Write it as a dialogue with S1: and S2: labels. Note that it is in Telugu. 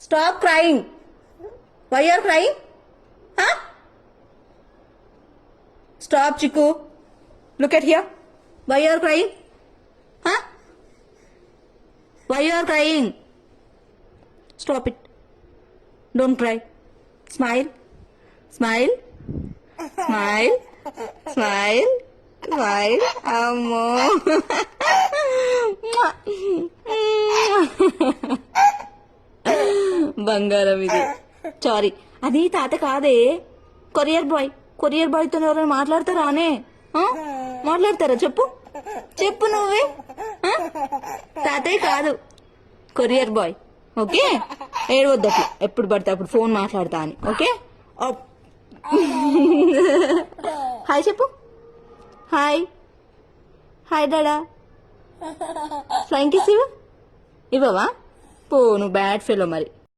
S1: Stop crying. Why you are crying? Huh? Stop, Chiku. Look at here. Why you are crying? Huh? Why you are crying? Stop it. Don't cry. Smile. Smile. Smile. Smile. Smile. Ammo. బంగారం ఇది. సారీ, అది తాత కాదే, కొరియర్ బాయ్. కొరియర్ బాయ్ తో ఎవరైనా మాట్లాడతారా అనే? మాట్లాడతారా? చెప్పు చెప్పు నువ్వే. తాతయ్య కాదు, కొరియర్ బాయ్. ఓకే, ఏడవద్దు అట్లా ఎప్పుడు పడితే అప్పుడు ఫోన్ మాట్లాడతా అని. ఓకే, హాయ్ చెప్పు. హాయ్. హాయ్ డాడా. ఫ్లైంగ్ కిస్ ఇవ్వవా? పో, నువ్వు బ్యాడ్ ఫెలో మరి.